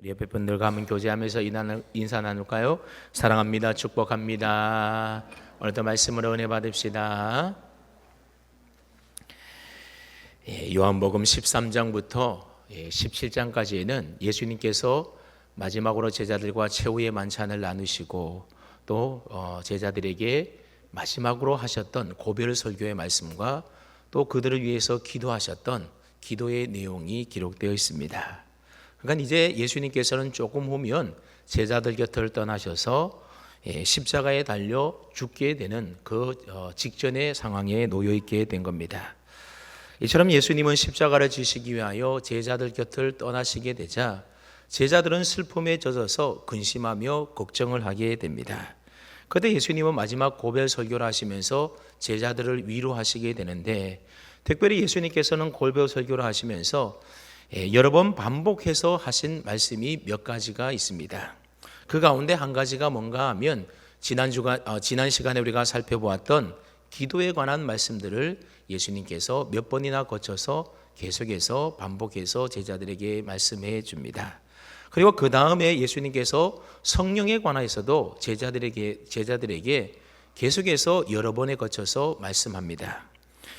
우리 옆에 분들과 한번 교제하면서 인사 나눌까요? 사랑합니다. 축복합니다. 오늘도 말씀으로 은혜 받읍시다. 요한복음 13장부터 17장까지는 예수님께서 마지막으로 제자들과 최후의 만찬을 나누시고 또 제자들에게 마지막으로 하셨던 고별 설교의 말씀과 또 그들을 위해서 기도하셨던 기도의 내용이 기록되어 있습니다. 그러니까 이제 예수님께서는 조금 후면 제자들 곁을 떠나셔서 십자가에 달려 죽게 되는 그 직전의 상황에 놓여 있게 된 겁니다. 이처럼 예수님은 십자가를 지시기 위하여 제자들 곁을 떠나시게 되자 제자들은 슬픔에 젖어서 근심하며 걱정을 하게 됩니다. 그때 예수님은 마지막 고별 설교를 하시면서 제자들을 위로하시게 되는데, 특별히 예수님께서는 고별 설교를 하시면서 여러 번 반복해서 하신 말씀이 몇 가지가 있습니다. 그 가운데 한 가지가 뭔가 하면 지난 시간에 우리가 살펴보았던 기도에 관한 말씀들을 예수님께서 몇 번이나 거쳐서 계속해서 반복해서 제자들에게 말씀해 줍니다. 그리고 그 다음에 예수님께서 성령에 관해서도 제자들에게 계속해서 여러 번에 거쳐서 말씀합니다.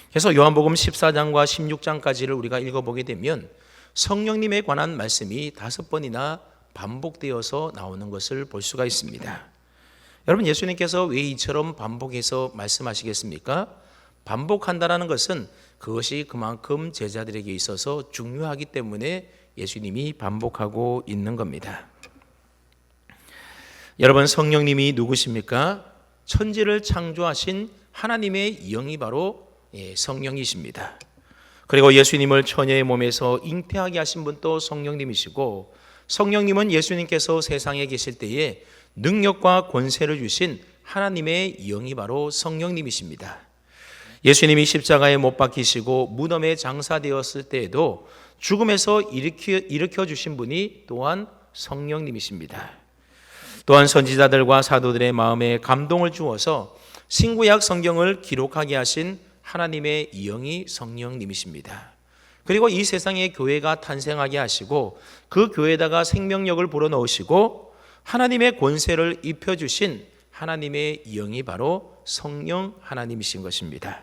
그래서 요한복음 14장과 16장까지를 우리가 읽어보게 되면 성령님에 관한 말씀이 5번이나 반복되어서 나오는 것을 볼 수가 있습니다. 여러분, 예수님께서 왜 이처럼 반복해서 말씀하시겠습니까? 반복한다는 것은 그것이 그만큼 제자들에게 있어서 중요하기 때문에 예수님이 반복하고 있는 겁니다. 여러분, 성령님이 누구십니까? 천지를 창조하신 하나님의 영이 바로 성령이십니다. 그리고 예수님을 처녀의 몸에서 잉태하게 하신 분도 성령님이시고, 성령님은 예수님께서 세상에 계실 때에 능력과 권세를 주신 하나님의 영이 바로 성령님이십니다. 예수님이 십자가에 못 박히시고 무덤에 장사되었을 때에도 죽음에서 일으켜 주신 분이 또한 성령님이십니다. 또한 선지자들과 사도들의 마음에 감동을 주어서 신구약 성경을 기록하게 하신 하나님의 영이 성령님이십니다. 그리고 이 세상에 교회가 탄생하게 하시고 그 교회에다가 생명력을 불어넣으시고 하나님의 권세를 입혀주신 하나님의 영이 바로 성령 하나님이신 것입니다.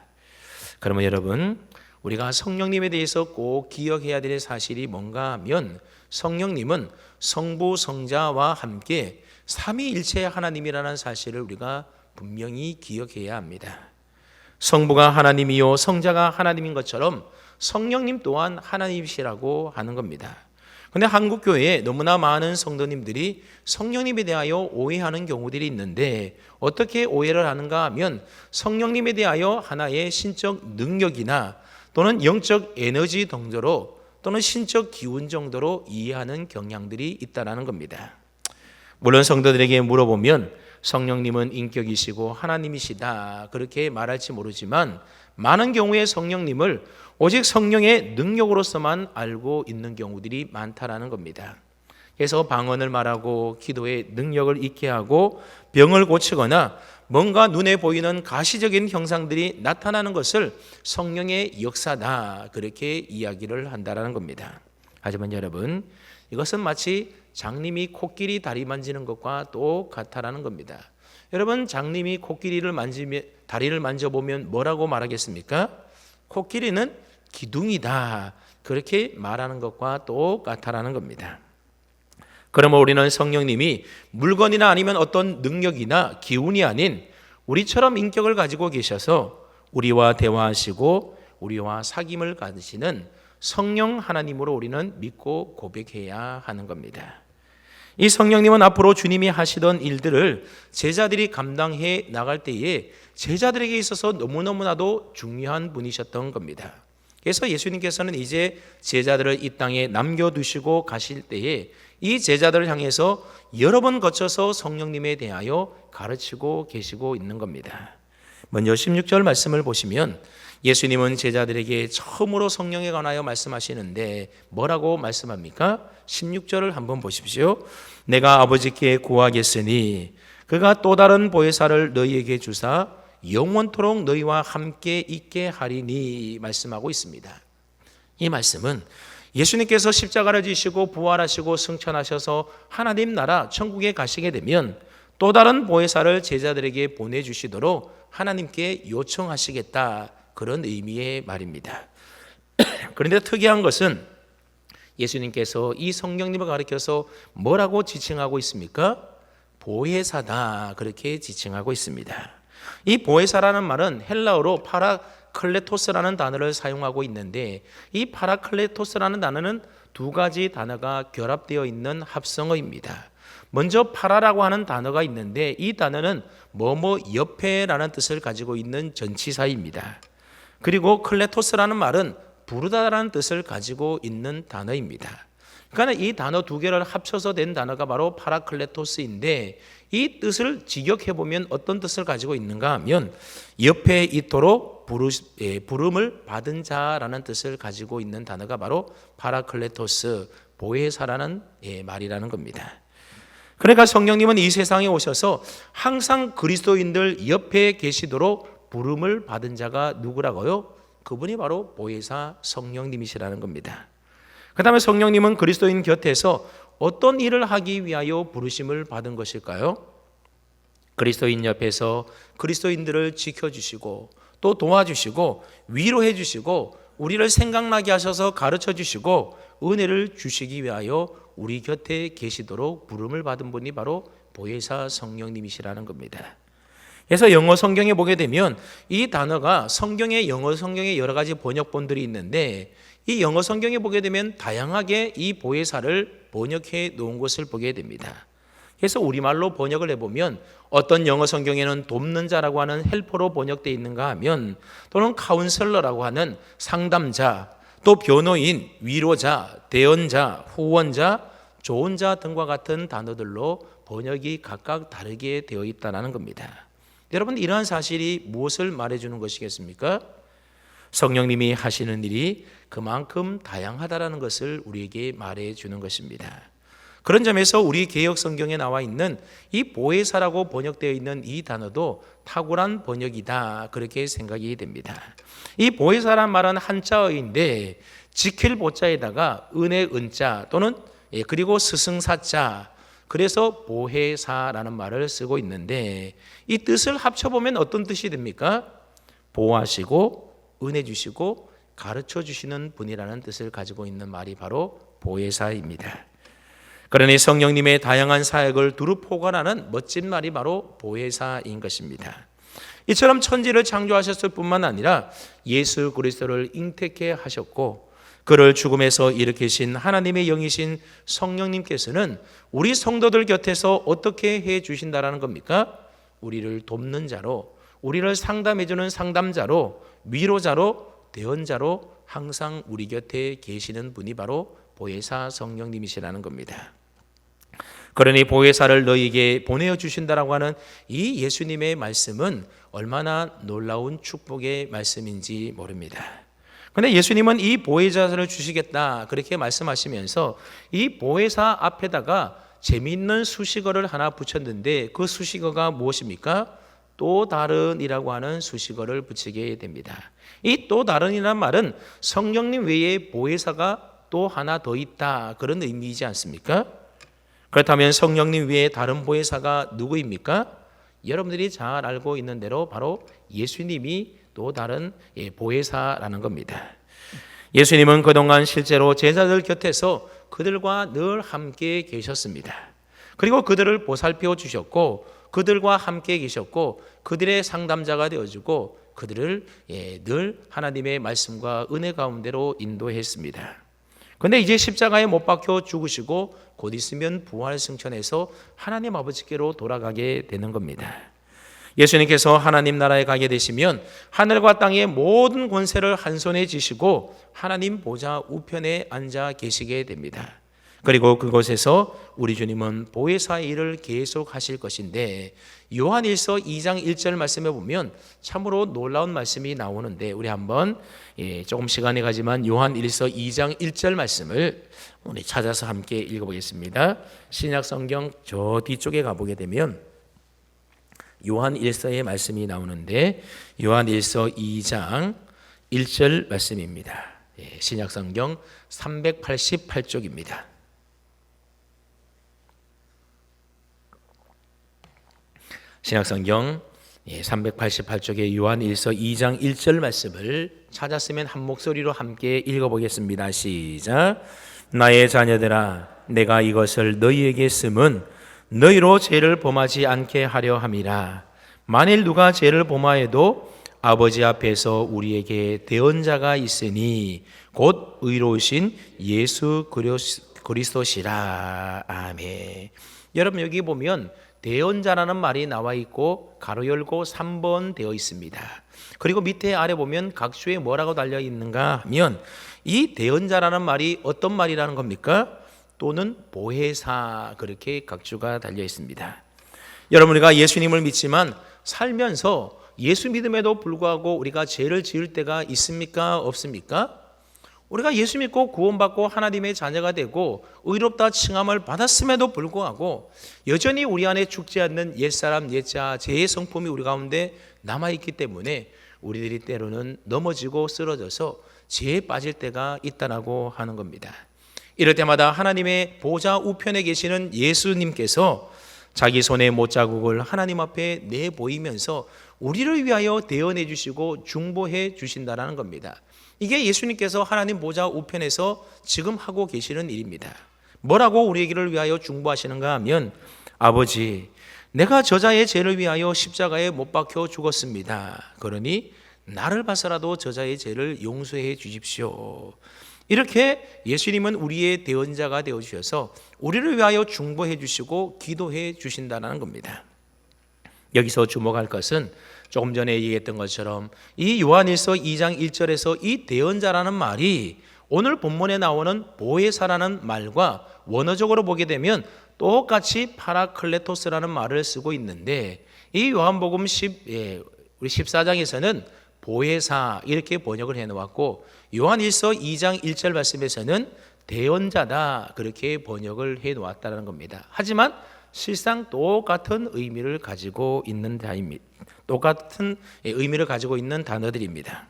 그러면 여러분, 우리가 성령님에 대해서 꼭 기억해야 될 사실이 뭔가 하면 성령님은 성부 성자와 함께 삼위일체 하나님이라는 사실을 우리가 분명히 기억해야 합니다. 성부가 하나님이요 성자가 하나님인 것처럼 성령님 또한 하나님이시라고 하는 겁니다. 그런데 한국 교회에 너무나 많은 성도님들이 성령님에 대하여 오해하는 경우들이 있는데, 어떻게 오해를 하는가 하면 성령님에 대하여 하나의 신적 능력이나 또는 영적 에너지 정도로 또는 신적 기운 정도로 이해하는 경향들이 있다는 겁니다. 물론 성도들에게 물어보면 성령님은 인격이시고 하나님이시다 그렇게 말할지 모르지만, 많은 경우에 성령님을 오직 성령의 능력으로서만 알고 있는 경우들이 많다라는 겁니다. 그래서 방언을 말하고 기도의 능력을 잊게 하고 병을 고치거나 뭔가 눈에 보이는 가시적인 형상들이 나타나는 것을 성령의 역사다 그렇게 이야기를 한다라는 겁니다. 하지만 여러분, 이것은 마치 장님이 코끼리 다리 만지는 것과 똑같다라는 겁니다. 여러분, 장님이 다리를 만져보면 뭐라고 말하겠습니까? 코끼리는 기둥이다 그렇게 말하는 것과 똑같다라는 겁니다. 그러면 우리는 성령님이 물건이나 아니면 어떤 능력이나 기운이 아닌 우리처럼 인격을 가지고 계셔서 우리와 대화하시고 우리와 사귐을 가지시는 성령 하나님으로 우리는 믿고 고백해야 하는 겁니다. 이 성령님은 앞으로 주님이 하시던 일들을 제자들이 감당해 나갈 때에 제자들에게 있어서 너무너무나도 중요한 분이셨던 겁니다. 그래서 예수님께서는 이제 제자들을 이 땅에 남겨두시고 가실 때에 이 제자들을 향해서 여러 번 거쳐서 성령님에 대하여 가르치고 계시고 있는 겁니다. 먼저 16절 말씀을 보시면 예수님은 제자들에게 처음으로 성령에 관하여 말씀하시는데 뭐라고 말씀합니까? 16절을 한번 보십시오. 내가 아버지께 구하겠으니 그가 또 다른 보혜사를 너희에게 주사 영원토록 너희와 함께 있게 하리니 말씀하고 있습니다. 이 말씀은 예수님께서 십자가를 지시고 부활하시고 승천하셔서 하나님 나라 천국에 가시게 되면 또 다른 보혜사를 제자들에게 보내주시도록 하나님께 요청하시겠다, 그런 의미의 말입니다. 그런데 특이한 것은 예수님께서 이 성령님을 가리켜서 뭐라고 지칭하고 있습니까? 보혜사다, 그렇게 지칭하고 있습니다. 이 보혜사라는 말은 헬라어로 파라클레토스라는 단어를 사용하고 있는데, 이 파라클레토스라는 단어는 두 가지 단어가 결합되어 있는 합성어입니다. 먼저 파라라고 하는 단어가 있는데, 이 단어는 뭐뭐 옆에라는 뜻을 가지고 있는 전치사입니다. 그리고 클레토스라는 말은 부르다라는 뜻을 가지고 있는 단어입니다. 그러니까 이 단어 두 개를 합쳐서 된 단어가 바로 파라클레토스인데, 이 뜻을 직역해 보면 어떤 뜻을 가지고 있는가 하면 옆에 있도록 부름을 받은 자라는 뜻을 가지고 있는 단어가 바로 파라클레토스, 보혜사라는 말이라는 겁니다. 그러니까 성령님은 이 세상에 오셔서 항상 그리스도인들 옆에 계시도록 부름을 받은 자가 누구라고요? 그분이 바로 보혜사 성령님이시라는 겁니다. 그 다음에 성령님은 그리스도인 곁에서 어떤 일을 하기 위하여 부르심을 받은 것일까요? 그리스도인 옆에서 그리스도인들을 지켜주시고 또 도와주시고 위로해 주시고 우리를 생각나게 하셔서 가르쳐 주시고 은혜를 주시기 위하여 우리 곁에 계시도록 부름을 받은 분이 바로 보혜사 성령님이시라는 겁니다. 그래서 영어 성경에 보게 되면 이 단어가 영어 성경에 여러 가지 번역본들이 있는데, 이 영어 성경에 보게 되면 다양하게 이 보혜사를 번역해 놓은 것을 보게 됩니다. 그래서 우리말로 번역을 해보면 어떤 영어 성경에는 돕는 자라고 하는 헬퍼로 번역되어 있는가 하면, 또는 카운셀러라고 하는 상담자, 또 변호인, 위로자, 대언자, 후원자, 좋은 자 등과 같은 단어들로 번역이 각각 다르게 되어 있다는 겁니다. 여러분, 이러한 사실이 무엇을 말해주는 것이겠습니까? 성령님이 하시는 일이 그만큼 다양하다는 것을 우리에게 말해주는 것입니다. 그런 점에서 우리 개역 성경에 나와 있는 이 보혜사라고 번역되어 있는 이 단어도 탁월한 번역이다, 그렇게 생각이 됩니다. 이 보혜사란 말은 한자어인데 지킬 보자에다가 은혜 은자 또는 그리고 스승사자, 그래서 보혜사라는 말을 쓰고 있는데, 이 뜻을 합쳐보면 어떤 뜻이 됩니까? 보호하시고 은혜 주시고 가르쳐 주시는 분이라는 뜻을 가지고 있는 말이 바로 보혜사입니다. 그러니 성령님의 다양한 사역을 두루 포괄하는 멋진 말이 바로 보혜사인 것입니다. 이처럼 천지를 창조하셨을 뿐만 아니라 예수 그리스도를 잉태케 하셨고, 그를 죽음에서 일으키신 하나님의 영이신 성령님께서는 우리 성도들 곁에서 어떻게 해 주신다라는 겁니까? 우리를 돕는 자로, 우리를 상담해 주는 상담자로, 위로자로, 대언자로 항상 우리 곁에 계시는 분이 바로 보혜사 성령님이시라는 겁니다. 그러니 보혜사를 너희에게 보내어 주신다라고 하는 이 예수님의 말씀은 얼마나 놀라운 축복의 말씀인지 모릅니다. 그런데 예수님은 이 보혜사를 주시겠다, 그렇게 말씀하시면서 이 보혜사 앞에다가 재미있는 수식어를 하나 붙였는데, 그 수식어가 무엇입니까? 또 다른이라고 하는 수식어를 붙이게 됩니다. 이 또 다른이라는 말은 성령님 외에 보혜사가 또 하나 더 있다, 그런 의미이지 않습니까? 그렇다면 성령님 외에 다른 보혜사가 누구입니까? 여러분들이 잘 알고 있는 대로 바로 예수님이 또 다른 보혜사라는 겁니다. 예수님은 그동안 실제로 제자들 곁에서 그들과 늘 함께 계셨습니다. 그리고 그들을 보살펴 주셨고, 그들과 함께 계셨고, 그들의 상담자가 되어주고, 그들을 늘 하나님의 말씀과 은혜 가운데로 인도했습니다. 그런데 이제 십자가에 못 박혀 죽으시고 곧 있으면 부활 승천해서 하나님 아버지께로 돌아가게 되는 겁니다. 예수님께서 하나님 나라에 가게 되시면 하늘과 땅의 모든 권세를 한 손에 쥐시고 하나님 보좌 우편에 앉아 계시게 됩니다. 그리고 그곳에서 우리 주님은 보혜사의 일을 계속 하실 것인데, 요한일서 2장 1절 말씀에 보면 참으로 놀라운 말씀이 나오는데, 우리 한번 조금 시간이 가지만 요한일서 2장 1절 말씀을 우리 찾아서 함께 읽어보겠습니다. 신약 성경 저 뒤쪽에 가보게 되면 요한일서의 말씀이 나오는데, 요한일서 2장 1절 말씀입니다. 신약성경 388쪽입니다. 신약성경 388쪽의 요한일서 2장 1절 말씀을 찾았으면 한 목소리로 함께 읽어보겠습니다. 시작. 나의 자녀들아, 내가 이것을 너희에게 쓰면 너희로 죄를 범하지 않게 하려 함이라. 만일 누가 죄를 범하여도 아버지 앞에서 우리에게 대언자가 있으니 곧 의로우신 예수 그리스도시라. 아멘. 여러분, 여기 보면 대언자라는 말이 나와 있고 가로 열고 3번 되어 있습니다. 그리고 밑에 아래 보면 각주에 뭐라고 달려 있는가 하면 이 대언자라는 말이 어떤 말이라는 겁니까? 또는 보혜사, 그렇게 각주가 달려 있습니다. 여러분, 우리가 예수님을 믿지만 살면서 예수 믿음에도 불구하고 우리가 죄를 지을 때가 있습니까? 없습니까? 우리가 예수 믿고 구원받고 하나님의 자녀가 되고 의롭다 칭함을 받았음에도 불구하고 여전히 우리 안에 죽지 않는 옛사람 옛자 죄의 성품이 우리 가운데 남아있기 때문에 우리들이 때로는 넘어지고 쓰러져서 죄에 빠질 때가 있다라고 하는 겁니다. 이럴 때마다 하나님의 보좌 우편에 계시는 예수님께서 자기 손의 못자국을 하나님 앞에 내보이면서 우리를 위하여 대언해 주시고 중보해 주신다는 겁니다. 이게 예수님께서 하나님 보좌 우편에서 지금 하고 계시는 일입니다. 뭐라고 우리에게를 위하여 중보하시는가 하면, 아버지, 내가 저자의 죄를 위하여 십자가에 못 박혀 죽었습니다. 그러니 나를 봐서라도 저자의 죄를 용서해 주십시오. 이렇게 예수님은 우리의 대언자가 되어주셔서 우리를 위하여 중보해 주시고 기도해 주신다는 겁니다. 여기서 주목할 것은 조금 전에 얘기했던 것처럼 이 요한일서 2장 1절에서 이 대언자라는 말이 오늘 본문에 나오는 보혜사라는 말과 원어적으로 보게 되면 똑같이 파라클레토스라는 말을 쓰고 있는데, 이 요한복음 14장에서는 보혜사 이렇게 번역을 해놓았고 요한일서 2장 1절 말씀에서는 대언자다 그렇게 번역을 해놓았다는 겁니다. 하지만 실상 똑같은 의미를 가지고 있는 단어들입니다.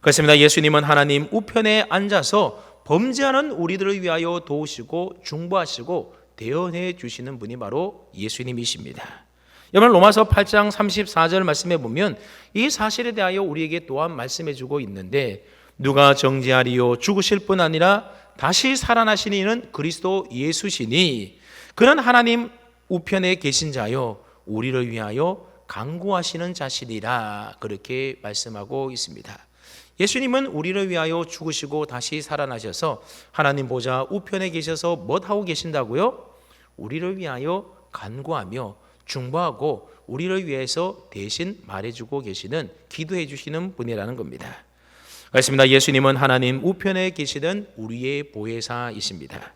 그렇습니다. 예수님은 하나님 우편에 앉아서 범죄하는 우리들을 위하여 도우시고 중보하시고 대언해 주시는 분이 바로 예수님이십니다. 여러분, 로마서 8장 34절 말씀해 보면 이 사실에 대하여 우리에게 또한 말씀해 주고 있는데, 누가 정죄하리요? 죽으실 뿐 아니라 다시 살아나신 이는 그리스도 예수시니 그는 하나님 우편에 계신 자요 우리를 위하여 간구하시는 자시리라 그렇게 말씀하고 있습니다. 예수님은 우리를 위하여 죽으시고 다시 살아나셔서 하나님 보좌 우편에 계셔서 뭐 하고 계신다고요? 우리를 위하여 간구하며 중보하고 우리를 위해서 대신 말해주고 계시는, 기도해 주시는 분이라는 겁니다. 그렇습니다. 예수님은 하나님 우편에 계시던 우리의 보혜사이십니다.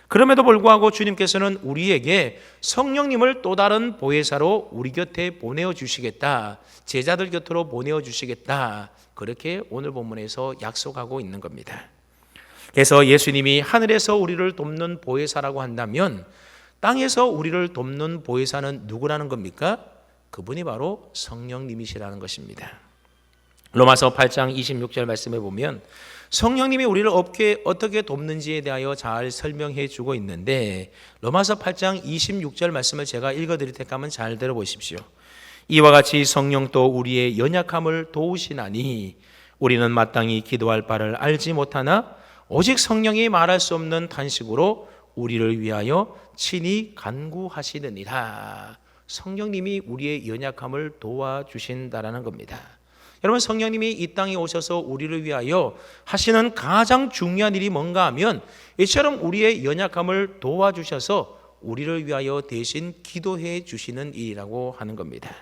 그럼에도 불구하고 주님께서는 우리에게 성령님을 또 다른 보혜사로 우리 곁에 보내어 주시겠다, 제자들 곁으로 보내어 주시겠다, 그렇게 오늘 본문에서 약속하고 있는 겁니다. 그래서 예수님이 하늘에서 우리를 돕는 보혜사라고 한다면 땅에서 우리를 돕는 보혜사는 누구라는 겁니까? 그분이 바로 성령님이시라는 것입니다. 로마서 8장 26절 말씀에 보면 성령님이 우리를 어떻게 돕는지에 대하여 잘 설명해 주고 있는데, 로마서 8장 26절 말씀을 제가 읽어드릴 테니까 한번 잘 들어보십시오. 이와 같이 성령도 우리의 연약함을 도우시나니 우리는 마땅히 기도할 바를 알지 못하나 오직 성령이 말할 수 없는 탄식으로 우리를 위하여 친히 간구하시느니라. 성령님이 우리의 연약함을 도와주신다라는 겁니다. 여러분, 성령님이 이 땅에 오셔서 우리를 위하여 하시는 가장 중요한 일이 뭔가 하면 이처럼 우리의 연약함을 도와주셔서 우리를 위하여 대신 기도해 주시는 일이라고 하는 겁니다.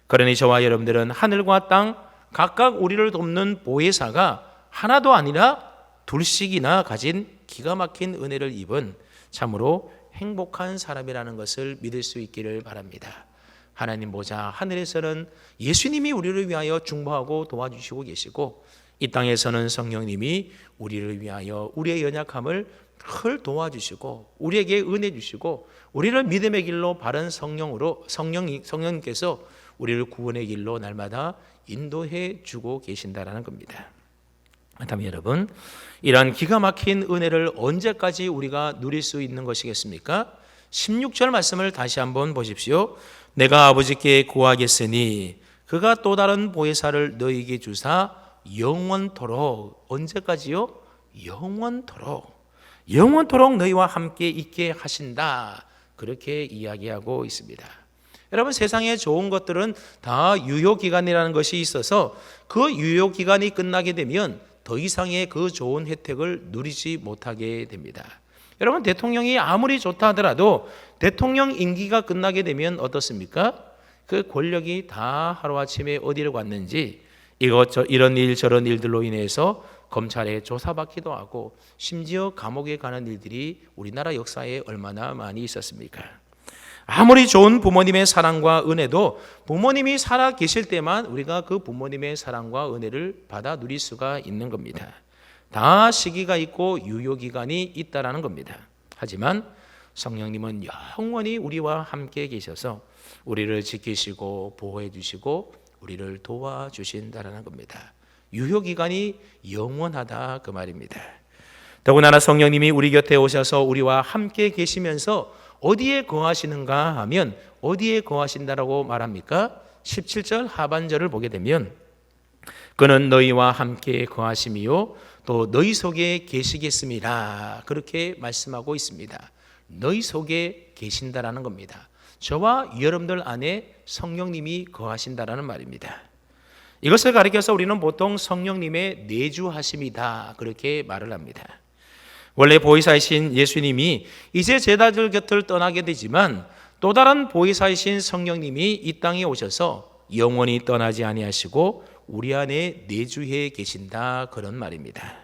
그러니 저와 여러분들은 하늘과 땅 각각 우리를 돕는 보혜사가 하나도 아니라 둘씩이나 가진 기가 막힌 은혜를 입은 참으로 행복한 사람이라는 것을 믿을 수 있기를 바랍니다. 하나님 보좌 하늘에서는 예수님이 우리를 위하여 중보하고 도와주시고 계시고, 이 땅에서는 성령님이 우리를 위하여 우리의 연약함을 늘 도와주시고 우리에게 은혜 주시고 우리를 믿음의 길로 바른 성령님께서 우리를 구원의 길로 날마다 인도해 주고 계신다라는 겁니다. 그렇다면 여러분, 이러한 기가 막힌 은혜를 언제까지 우리가 누릴 수 있는 것이겠습니까? 16절 말씀을 다시 한번 보십시오. 내가 아버지께 구하겠으니 그가 또 다른 보혜사를 너희에게 주사 영원토록, 언제까지요? 영원토록 너희와 함께 있게 하신다. 그렇게 이야기하고 있습니다. 여러분, 세상에 좋은 것들은 다 유효기간이라는 것이 있어서 그 유효기간이 끝나게 되면 더 이상의 그 좋은 혜택을 누리지 못하게 됩니다. 여러분, 대통령이 아무리 좋다 하더라도 대통령 임기가 끝나게 되면 어떻습니까? 그 권력이 다 하루아침에 어디로 갔는지 이런 일 저런 일들로 인해서 검찰에 조사받기도 하고 심지어 감옥에 가는 일들이 우리나라 역사에 얼마나 많이 있었습니까? 아무리 좋은 부모님의 사랑과 은혜도 부모님이 살아 계실 때만 우리가 그 부모님의 사랑과 은혜를 받아 누릴 수가 있는 겁니다. 다 시기가 있고 유효기간이 있다라는 겁니다. 하지만 성령님은 영원히 우리와 함께 계셔서 우리를 지키시고 보호해 주시고 우리를 도와주신다라는 겁니다. 유효기간이 영원하다 그 말입니다. 더군다나 성령님이 우리 곁에 오셔서 우리와 함께 계시면서 어디에 거하시는가 하면 어디에 거하신다라고 말합니까? 17절 하반절을 보게 되면 그는 너희와 함께 거하심이요 또 너희 속에 계시겠습니다. 그렇게 말씀하고 있습니다. 너희 속에 계신다라는 겁니다. 저와 여러분들 안에 성령님이 거하신다라는 말입니다. 이것을 가리켜서 우리는 보통 성령님의 내주하심이다 그렇게 말을 합니다. 원래 보혜사이신 예수님이 이제 제자들 곁을 떠나게 되지만 또 다른 보혜사이신 성령님이 이 땅에 오셔서 영원히 떠나지 아니하시고 우리 안에 내주해 계신다 그런 말입니다.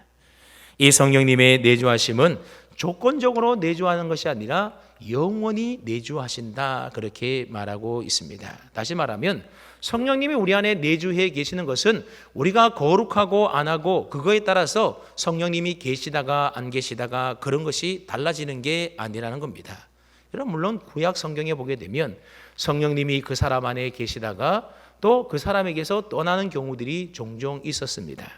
이 성령님의 내주하심은 조건적으로 내주하는 것이 아니라 영원히 내주하신다 그렇게 말하고 있습니다. 다시 말하면 성령님이 우리 안에 내주해 계시는 것은 우리가 거룩하고 안 하고 그거에 따라서 성령님이 계시다가 안 계시다가 그런 것이 달라지는 게 아니라는 겁니다. 여러분, 물론 구약 성경에 보게 되면 성령님이 그 사람 안에 계시다가 또 그 사람에게서 떠나는 경우들이 종종 있었습니다.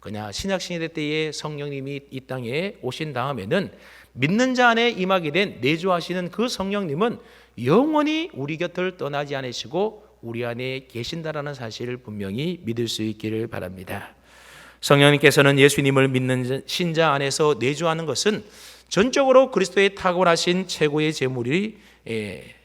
그러나 신약시대 때에 성령님이 이 땅에 오신 다음에는 믿는 자 안에 임하게 된 내주하시는 그 성령님은 영원히 우리 곁을 떠나지 않으시고 우리 안에 계신다라는 사실을 분명히 믿을 수 있기를 바랍니다. 성령님께서는 예수님을 믿는 신자 안에서 내주하는 것은 전적으로 그리스도의 탁월하신 최고의 제물이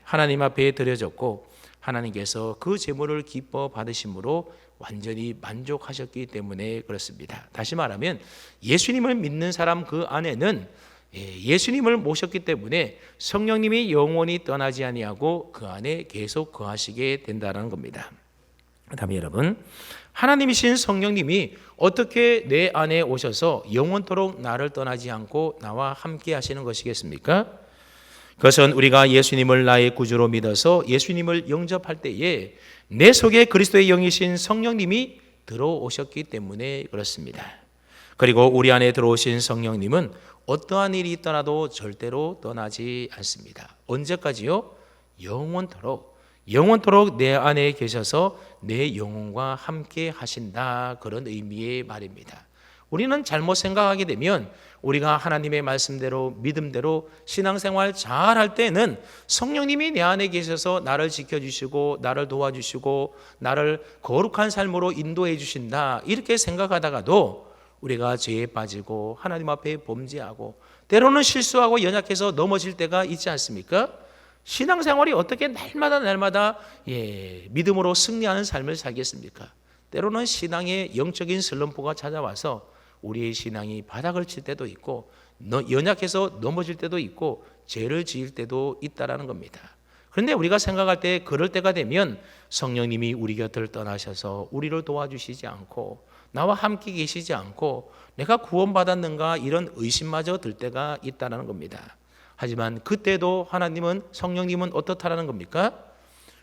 하나님 앞에 드려졌고 하나님께서 그 제물을 기뻐 받으심으로 완전히 만족하셨기 때문에 그렇습니다. 다시 말하면 예수님을 믿는 사람 그 안에는 예수님을 모셨기 때문에 성령님이 영원히 떠나지 아니하고 그 안에 계속 거하시게 된다는 겁니다. 그다음에 여러분, 하나님이신 성령님이 어떻게 내 안에 오셔서 영원토록 나를 떠나지 않고 나와 함께 하시는 것이겠습니까? 그것은 우리가 예수님을 나의 구주로 믿어서 예수님을 영접할 때에 내 속에 그리스도의 영이신 성령님이 들어오셨기 때문에 그렇습니다. 그리고 우리 안에 들어오신 성령님은 어떠한 일이 있더라도 절대로 떠나지 않습니다. 언제까지요? 영원토록 내 안에 계셔서 내 영혼과 함께 하신다 그런 의미의 말입니다. 우리는 잘못 생각하게 되면 우리가 하나님의 말씀대로 믿음대로 신앙생활 잘할 때는 성령님이 내 안에 계셔서 나를 지켜주시고 나를 도와주시고 나를 거룩한 삶으로 인도해 주신다 이렇게 생각하다가도 우리가 죄에 빠지고 하나님 앞에 범죄하고 때로는 실수하고 연약해서 넘어질 때가 있지 않습니까? 신앙생활이 어떻게 날마다 믿음으로 승리하는 삶을 살겠습니까? 때로는 신앙의 영적인 슬럼프가 찾아와서 우리의 신앙이 바닥을 칠 때도 있고 연약해서 넘어질 때도 있고 죄를 지을 때도 있다라는 겁니다. 그런데 우리가 생각할 때 그럴 때가 되면 성령님이 우리 곁을 떠나셔서 우리를 도와주시지 않고 나와 함께 계시지 않고 내가 구원받았는가 이런 의심마저 들 때가 있다는 겁니다. 하지만 그때도 하나님은 성령님은 어떻다라는 겁니까?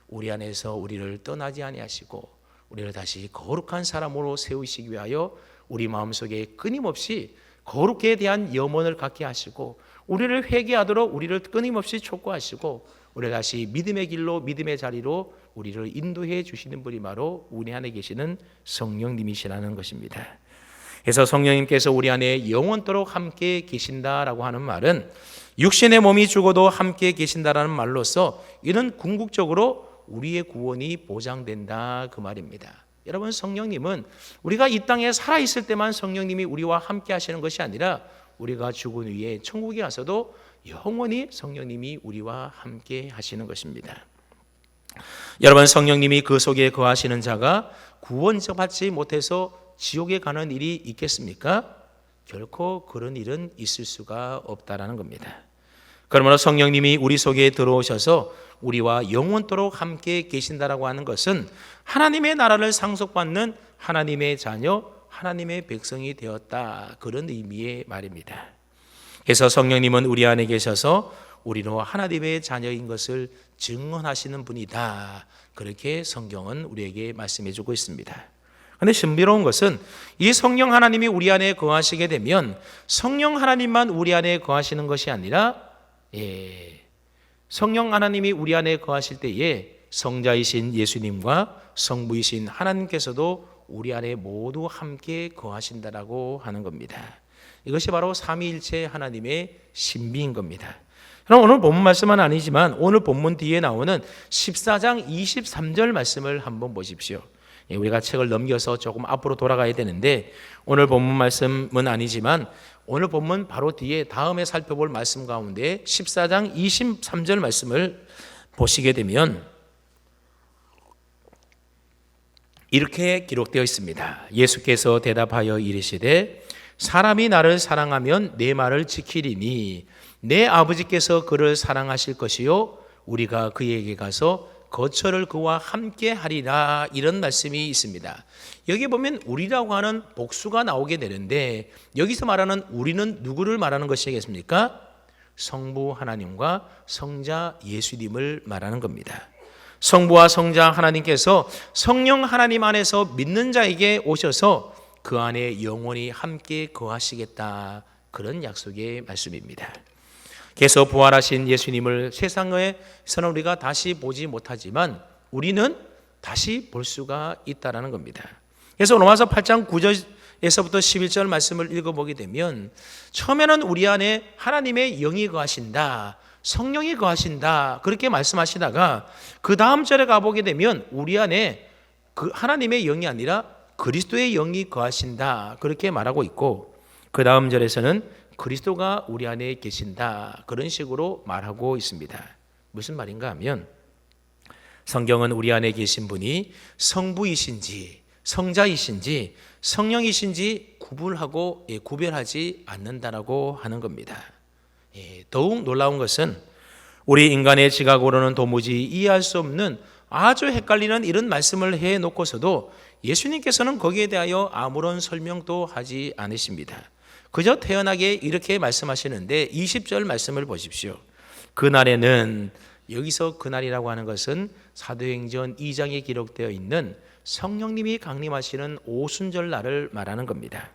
우리 안에서 우리를 떠나지 아니하시고 우리를 다시 거룩한 사람으로 세우시기 위하여 우리 마음속에 끊임없이 거룩에 대한 염원을 갖게 하시고 우리를 회개하도록 우리를 끊임없이 촉구하시고 우리를 다시 믿음의 길로 믿음의 자리로 우리를 인도해 주시는 분이 바로 우리 안에 계시는 성령님이시라는 것입니다. 그래서 성령님께서 우리 안에 영원토록 함께 계신다라고 하는 말은 육신의 몸이 죽어도 함께 계신다라는 말로서 이는 궁극적으로 우리의 구원이 보장된다 그 말입니다. 여러분, 성령님은 우리가 이 땅에 살아있을 때만 성령님이 우리와 함께 하시는 것이 아니라 우리가 죽은 후에 천국에 가서도 영원히 성령님이 우리와 함께 하시는 것입니다. 여러분, 성령님이 그 속에 거하시는 자가 구원받지 못해서 지옥에 가는 일이 있겠습니까? 결코 그런 일은 있을 수가 없다라는 겁니다. 그러므로 성령님이 우리 속에 들어오셔서 우리와 영원토록 함께 계신다라고 하는 것은 하나님의 나라를 상속받는 하나님의 자녀, 하나님의 백성이 되었다, 그런 의미의 말입니다. 그래서 성령님은 우리 안에 계셔서 우리로 하나님의 자녀인 것을 증언하시는 분이다, 그렇게 성경은 우리에게 말씀해 주고 있습니다. 그런데 신비로운 것은 이 성령 하나님이 우리 안에 거하시게 되면 성령 하나님만 우리 안에 거하시는 것이 아니라 성령 하나님이 우리 안에 거하실 때에 성자이신 예수님과 성부이신 하나님께서도 우리 안에 모두 함께 거하신다라고 하는 겁니다. 이것이 바로 삼위일체 하나님의 신비인 겁니다. 그럼 오늘 본문 말씀은 아니지만 오늘 본문 뒤에 나오는 14장 23절 말씀을 한번 보십시오. 우리가 책을 넘겨서 조금 앞으로 돌아가야 되는데 오늘 본문 말씀은 아니지만 오늘 본문 바로 뒤에 다음에 살펴볼 말씀 가운데 14장 23절 말씀을 보시게 되면 이렇게 기록되어 있습니다. 예수께서 대답하여 이르시되 사람이 나를 사랑하면 내 말을 지키리니 내 아버지께서 그를 사랑하실 것이요 우리가 그에게 가서 거처를 그와 함께 하리라, 이런 말씀이 있습니다. 여기 보면 우리라고 하는 복수가 나오게 되는데 여기서 말하는 우리는 누구를 말하는 것이겠습니까? 성부 하나님과 성자 예수님을 말하는 겁니다. 성부와 성자 하나님께서 성령 하나님 안에서 믿는 자에게 오셔서 그 안에 영원히 함께 거하시겠다, 그런 약속의 말씀입니다. 그래서 부활하신 예수님을 세상에서는 우리가 다시 보지 못하지만 우리는 다시 볼 수가 있다는 겁니다. 그래서 로마서 8장 9절에서부터 11절 말씀을 읽어보게 되면 처음에는 우리 안에 하나님의 영이 거하신다, 성령이 거하신다, 그렇게 말씀하시다가 그 다음 절에 가보게 되면 우리 안에 그 하나님의 영이 아니라 그리스도의 영이 거하신다, 그렇게 말하고 있고 그 다음 절에서는 그리스도가 우리 안에 계신다, 그런 식으로 말하고 있습니다. 무슨 말인가 하면 성경은 우리 안에 계신 분이 성부이신지 성자이신지 성령이신지 구별하지 않는다라고 하는 겁니다. 더욱 놀라운 것은 우리 인간의 지각으로는 도무지 이해할 수 없는 아주 헷갈리는 이런 말씀을 해놓고서도 예수님께서는 거기에 대하여 아무런 설명도 하지 않으십니다. 그저 태연하게 이렇게 말씀하시는데 20절 말씀을 보십시오. 그날에는, 여기서 그날이라고 하는 것은 사도행전 2장에 기록되어 있는 성령님이 강림하시는 오순절 날을 말하는 겁니다.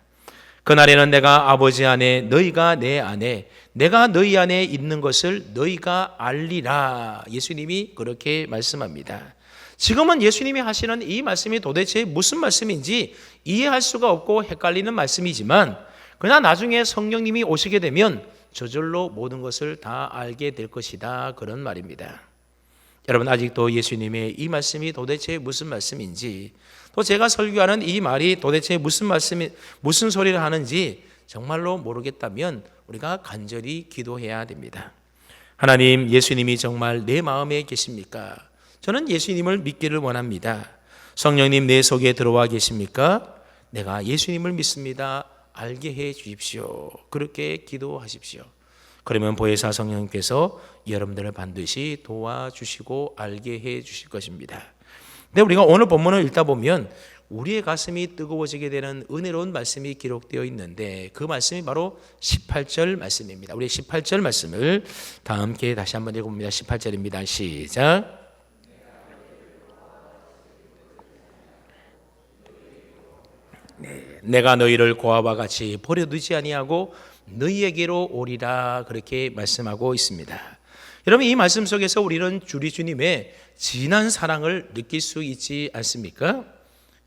그날에는 내가 아버지 안에 너희가 내 안에 내가 너희 안에 있는 것을 너희가 알리라, 예수님이 그렇게 말씀합니다. 지금은 예수님이 하시는 이 말씀이 도대체 무슨 말씀인지 이해할 수가 없고 헷갈리는 말씀이지만 그러나 나중에 성령님이 오시게 되면 저절로 모든 것을 다 알게 될 것이다, 그런 말입니다. 여러분, 아직도 예수님의 이 말씀이 도대체 무슨 말씀인지, 또 제가 설교하는 이 말이 도대체 무슨 소리를 하는지 정말로 모르겠다면 우리가 간절히 기도해야 됩니다. 하나님, 예수님이 정말 내 마음에 계십니까? 저는 예수님을 믿기를 원합니다. 성령님, 내 속에 들어와 계십니까? 내가 예수님을 믿습니다. 알게 해 주십시오. 그렇게 기도하십시오. 그러면 보혜사 성령님께서 여러분들을 반드시 도와주시고 알게 해 주실 것입니다. 근데 우리가 오늘 본문을 읽다 보면 우리의 가슴이 뜨거워지게 되는 은혜로운 말씀이 기록되어 있는데 그 말씀이 바로 18절 말씀입니다. 우리 18절 말씀을 다 함께 다시 한번 읽어봅니다. 18절입니다. 시작. 내가 너희를 고아와 같이 버려두지 아니하고 너희에게로 오리라, 그렇게 말씀하고 있습니다. 여러분, 이 말씀 속에서 우리는 우리 주님의 진한 사랑을 느낄 수 있지 않습니까?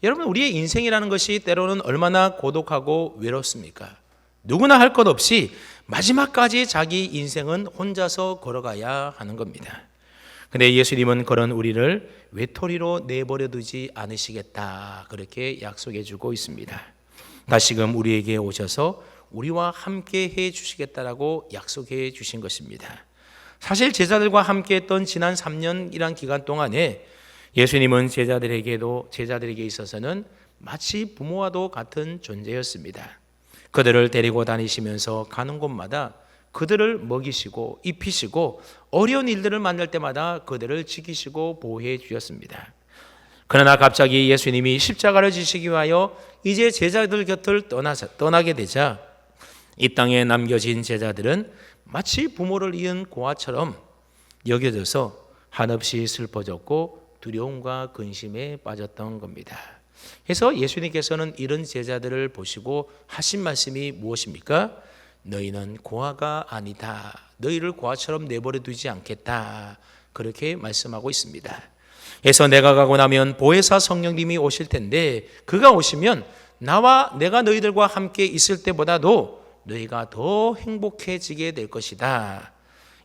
여러분, 우리의 인생이라는 것이 때로는 얼마나 고독하고 외롭습니까? 누구나 할 것 없이 마지막까지 자기 인생은 혼자서 걸어가야 하는 겁니다. 근데 예수님은 그런 우리를 외톨이로 내버려 두지 않으시겠다, 그렇게 약속해 주고 있습니다. 다시금 우리에게 오셔서 우리와 함께 해 주시겠다라고 약속해 주신 것입니다. 사실 제자들과 함께 했던 지난 3년이란 기간 동안에 예수님은 제자들에게 있어서는 마치 부모와도 같은 존재였습니다. 그들을 데리고 다니시면서 가는 곳마다 그들을 먹이시고 입히시고 어려운 일들을 만날 때마다 그들을 지키시고 보호해 주셨습니다. 그러나 갑자기 예수님이 십자가를 지시기 위하여 이제 제자들 곁을 떠나게 되자 이 땅에 남겨진 제자들은 마치 부모를 잃은 고아처럼 여겨져서 한없이 슬퍼졌고 두려움과 근심에 빠졌던 겁니다. 그래서 예수님께서는 이런 제자들을 보시고 하신 말씀이 무엇입니까? 너희는 고아가 아니다. 너희를 고아처럼 내버려 두지 않겠다. 그렇게 말씀하고 있습니다. 그래서 내가 가고 나면 보혜사 성령님이 오실 텐데 그가 오시면 나와 내가 너희들과 함께 있을 때보다도 너희가 더 행복해지게 될 것이다.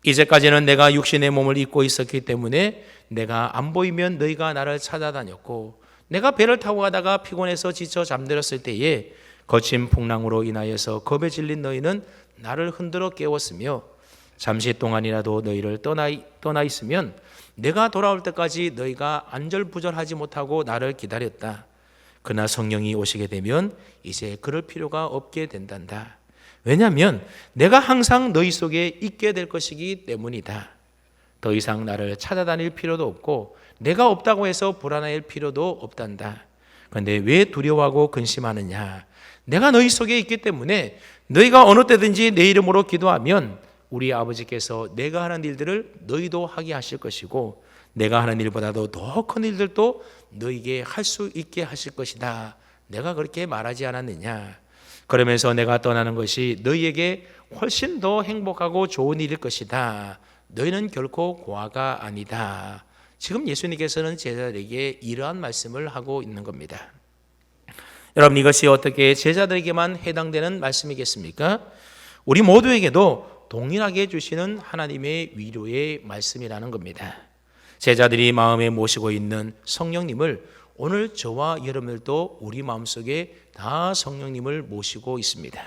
이제까지는 내가 육신의 몸을 입고 있었기 때문에 내가 안 보이면 너희가 나를 찾아다녔고 내가 배를 타고 가다가 피곤해서 지쳐 잠들었을 때에 거친 풍랑으로 인하여서 겁에 질린 너희는 나를 흔들어 깨웠으며 잠시 동안이라도 너희를 떠나 있으면 내가 돌아올 때까지 너희가 안절부절하지 못하고 나를 기다렸다. 그러나 성령이 오시게 되면 이제 그럴 필요가 없게 된단다. 왜냐하면 내가 항상 너희 속에 있게 될 것이기 때문이다. 더 이상 나를 찾아다닐 필요도 없고 내가 없다고 해서 불안할 필요도 없단다. 그런데 왜 두려워하고 근심하느냐? 내가 너희 속에 있기 때문에 너희가 어느 때든지 내 이름으로 기도하면 우리 아버지께서 내가 하는 일들을 너희도 하게 하실 것이고 내가 하는 일보다도 더 큰 일들도 너희에게 할 수 있게 하실 것이다. 내가 그렇게 말하지 않았느냐? 그러면서 내가 떠나는 것이 너희에게 훨씬 더 행복하고 좋은 일일 것이다. 너희는 결코 고아가 아니다. 지금 예수님께서는 제자들에게 이러한 말씀을 하고 있는 겁니다. 여러분, 이것이 어떻게 제자들에게만 해당되는 말씀이겠습니까? 우리 모두에게도 동일하게 주시는 하나님의 위로의 말씀이라는 겁니다. 제자들이 마음에 모시고 있는 성령님을 오늘 저와 여러분들도 우리 마음속에 다 성령님을 모시고 있습니다.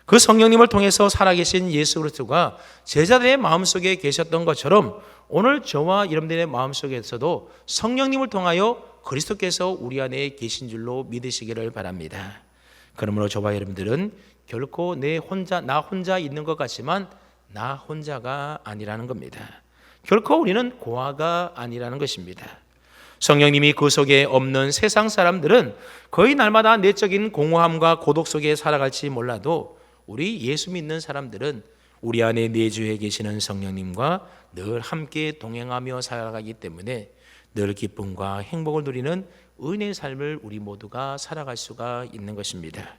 그 성령님을 통해서 살아계신 예수 그리스도가 제자들의 마음속에 계셨던 것처럼 오늘 저와 여러분들의 마음속에서도 성령님을 통하여 그리스도께서 우리 안에 계신 줄로 믿으시기를 바랍니다. 그러므로 저와 여러분들은 결코 나 혼자 있는 것 같지만 나 혼자가 아니라는 겁니다. 결코 우리는 고아가 아니라는 것입니다. 성령님이 그 속에 없는 세상 사람들은 거의 날마다 내적인 공허함과 고독 속에 살아갈지 몰라도 우리 예수 믿는 사람들은 우리 안에 내주해 계시는 성령님과 늘 함께 동행하며 살아가기 때문에 늘 기쁨과 행복을 누리는 은혜의 삶을 우리 모두가 살아갈 수가 있는 것입니다.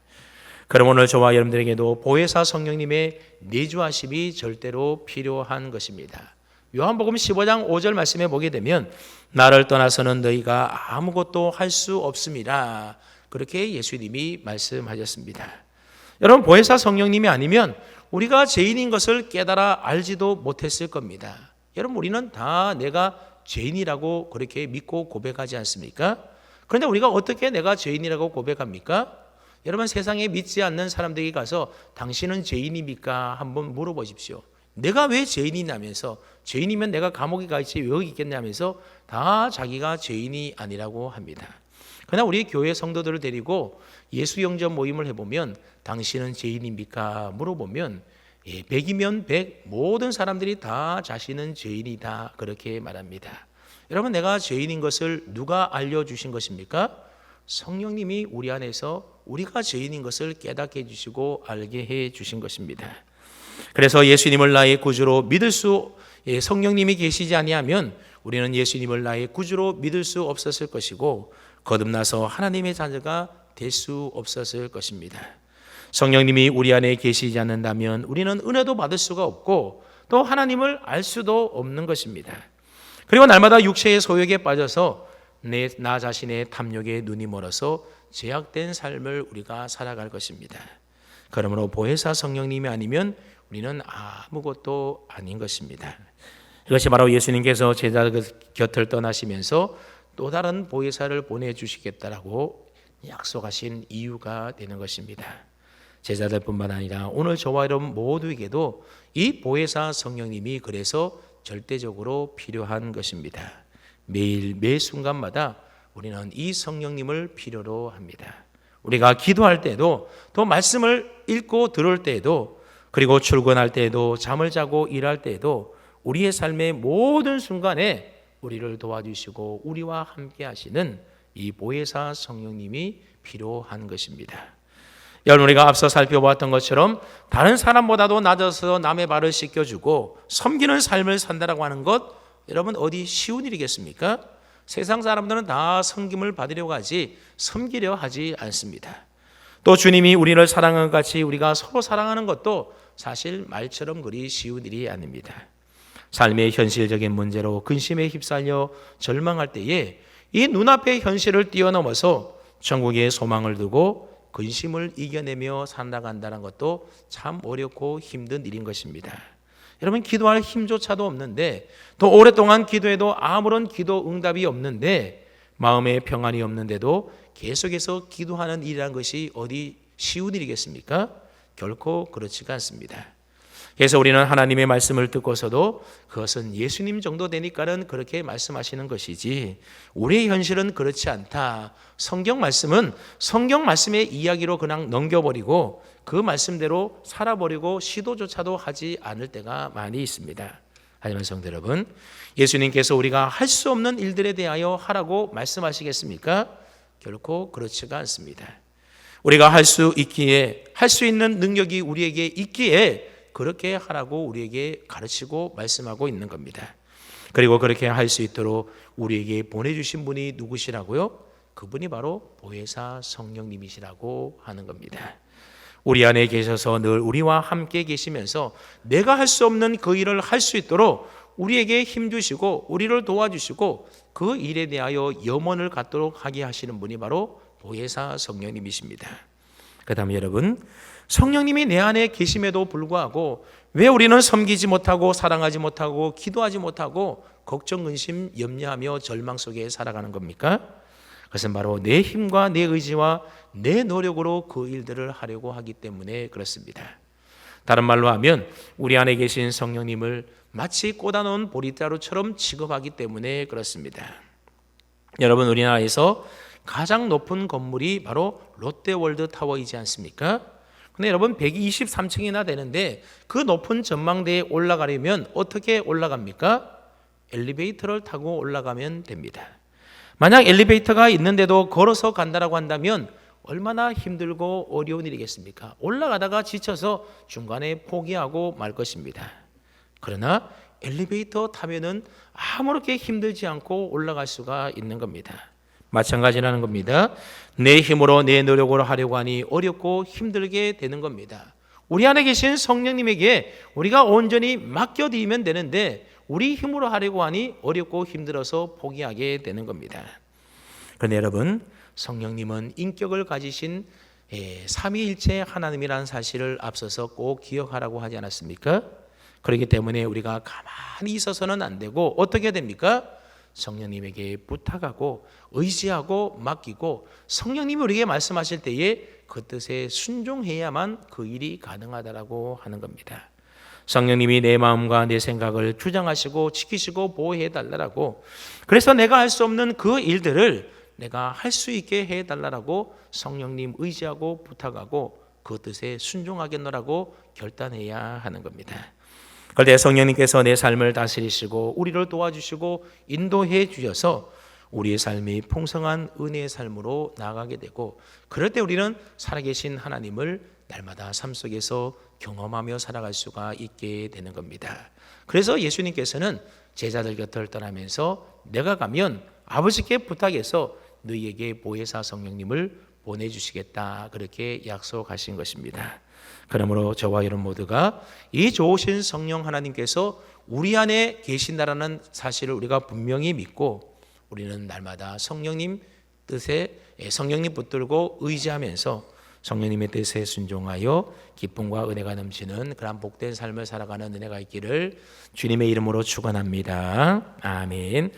그럼 오늘 저와 여러분들에게도 보혜사 성령님의 내주하심이 절대로 필요한 것입니다. 요한복음 15장 5절 말씀에 보게 되면 나를 떠나서는 너희가 아무것도 할 수 없음이라, 그렇게 예수님이 말씀하셨습니다. 여러분, 보혜사 성령님이 아니면 우리가 죄인인 것을 깨달아 알지도 못했을 겁니다. 여러분, 우리는 다 내가 죄인이라고 그렇게 믿고 고백하지 않습니까? 그런데 우리가 어떻게 내가 죄인이라고 고백합니까? 여러분, 세상에 믿지 않는 사람들에게 가서 당신은 죄인입니까? 한번 물어보십시오. 내가 왜 죄인이냐면서, 죄인이면 내가 감옥에 가 있지 왜 여기 있겠냐면서 다 자기가 죄인이 아니라고 합니다. 그러나 우리 교회 성도들을 데리고 예수 영접 모임을 해보면 당신은 죄인입니까? 물어보면 100이면 100 모든 사람들이 다 자신은 죄인이다 그렇게 말합니다. 여러분, 내가 죄인인 것을 누가 알려주신 것입니까? 성령님이 우리 안에서 우리가 죄인인 것을 깨닫게 해주시고 알게 해주신 것입니다. 그래서 예수님을 나의 구주로 믿을 성령님이 계시지 아니하면 우리는 예수님을 나의 구주로 믿을 수 없었을 것이고 거듭나서 하나님의 자녀가 될 수 없었을 것입니다. 성령님이 우리 안에 계시지 않는다면 우리는 은혜도 받을 수가 없고 또 하나님을 알 수도 없는 것입니다. 그리고 날마다 육체의 소욕에 빠져서 나 자신의 탐욕에 눈이 멀어서 제약된 삶을 우리가 살아갈 것입니다. 그러므로 보혜사 성령님이 아니면 우리는 아무것도 아닌 것입니다. 이것이 바로 예수님께서 제자들 곁을 떠나시면서 또 다른 보혜사를 보내주시겠다라고 약속하신 이유가 되는 것입니다. 제자들뿐만 아니라 오늘 저와 여러분 모두에게도 이 보혜사 성령님이 그래서 절대적으로 필요한 것입니다. 매일 매 순간마다 우리는 이 성령님을 필요로 합니다. 우리가 기도할 때에도, 또 말씀을 읽고 들을 때에도, 그리고 출근할 때에도, 잠을 자고 일할 때에도 우리의 삶의 모든 순간에 우리를 도와주시고 우리와 함께 하시는 이 보혜사 성령님이 필요한 것입니다. 여러분, 우리가 앞서 살펴보았던 것처럼 다른 사람보다도 낮아서 남의 발을 씻겨주고 섬기는 삶을 산다라고 하는 것, 여러분 어디 쉬운 일이겠습니까? 세상 사람들은 다 섬김을 받으려고 하지 섬기려 하지 않습니다. 또 주님이 우리를 사랑한 것 같이 우리가 서로 사랑하는 것도 사실 말처럼 그리 쉬운 일이 아닙니다. 삶의 현실적인 문제로 근심에 휩쓸려 절망할 때에 이 눈앞의 현실을 뛰어넘어서 천국의 소망을 두고 근심을 이겨내며 살아간다는 것도 참 어렵고 힘든 일인 것입니다. 여러분, 기도할 힘조차도 없는데, 또 오랫동안 기도해도 아무런 기도 응답이 없는데, 마음에 평안이 없는데도 계속해서 기도하는 일이라는 것이 어디 쉬운 일이겠습니까? 결코 그렇지가 않습니다. 그래서 우리는 하나님의 말씀을 듣고서도 그것은 예수님 정도 되니까는 그렇게 말씀하시는 것이지 우리의 현실은 그렇지 않다. 성경 말씀은 성경 말씀의 이야기로 그냥 넘겨버리고 그 말씀대로 살아버리고 시도조차도 하지 않을 때가 많이 있습니다. 하지만 성도 여러분, 예수님께서 우리가 할 수 없는 일들에 대하여 하라고 말씀하시겠습니까? 결코 그렇지가 않습니다. 우리가 할 수 있기에, 할 수 있는 능력이 우리에게 있기에 그렇게 하라고 우리에게 가르치고 말씀하고 있는 겁니다. 그리고 그렇게 할 수 있도록 우리에게 보내주신 분이 누구시라고요? 그분이 바로 보혜사 성령님이시라고 하는 겁니다. 우리 안에 계셔서 늘 우리와 함께 계시면서 내가 할 수 없는 그 일을 할 수 있도록 우리에게 힘주시고 우리를 도와주시고 그 일에 대하여 염원을 갖도록 하게 하시는 분이 바로 보혜사 성령님이십니다. 그 다음에 여러분, 성령님이 내 안에 계심에도 불구하고 왜 우리는 섬기지 못하고 사랑하지 못하고 기도하지 못하고 걱정, 근심, 염려하며 절망 속에 살아가는 겁니까? 그것은 바로 내 힘과 내 의지와 내 노력으로 그 일들을 하려고 하기 때문에 그렇습니다. 다른 말로 하면 우리 안에 계신 성령님을 마치 꽂아놓은 보리자루처럼 취급하기 때문에 그렇습니다. 여러분, 우리나라에서 가장 높은 건물이 바로 롯데월드 타워이지 않습니까? 근데 여러분 123층이나 되는데 그 높은 전망대에 올라가려면 어떻게 올라갑니까? 엘리베이터를 타고 올라가면 됩니다. 만약 엘리베이터가 있는데도 걸어서 간다라고 한다면 얼마나 힘들고 어려운 일이겠습니까? 올라가다가 지쳐서 중간에 포기하고 말 것입니다. 그러나 엘리베이터 타면은 아무렇게 힘들지 않고 올라갈 수가 있는 겁니다. 마찬가지라는 겁니다. 내 힘으로 내 노력으로 하려고 하니 어렵고 힘들게 되는 겁니다. 우리 안에 계신 성령님에게 우리가 온전히 맡겨드리면 되는데 우리 힘으로 하려고 하니 어렵고 힘들어서 포기하게 되는 겁니다. 그런데 여러분, 성령님은 인격을 가지신 삼위일체 하나님이라는 사실을 앞서서 꼭 기억하라고 하지 않았습니까? 그렇기 때문에 우리가 가만히 있어서는 안 되고 어떻게 됩니까? 성령님에게 부탁하고 의지하고 맡기고 성령님이 우리에게 말씀하실 때에 그 뜻에 순종해야만 그 일이 가능하다라고 하는 겁니다. 성령님이 내 마음과 내 생각을 주장하시고 지키시고 보호해 달라고, 그래서 내가 할 수 없는 그 일들을 내가 할 수 있게 해 달라고 성령님 의지하고 부탁하고 그 뜻에 순종하겠노라고 결단해야 하는 겁니다. 그런데 성령님께서 내 삶을 다스리시고 우리를 도와주시고 인도해 주셔서 우리의 삶이 풍성한 은혜의 삶으로 나아가게 되고, 그럴 때 우리는 살아계신 하나님을 날마다 삶 속에서 경험하며 살아갈 수가 있게 되는 겁니다. 그래서 예수님께서는 제자들 곁을 떠나면서 내가 가면 아버지께 부탁해서 너희에게 보혜사 성령님을 보내주시겠다, 그렇게 약속하신 것입니다. 그러므로 저와 여러분 모두가 이 좋으신 성령 하나님께서 우리 안에 계신다라는 사실을 우리가 분명히 믿고 우리는 날마다 성령님 뜻에 성령님 붙들고 의지하면서 성령님의 뜻에 순종하여 기쁨과 은혜가 넘치는 그런 복된 삶을 살아가는 은혜가 있기를 주님의 이름으로 축원합니다. 아멘.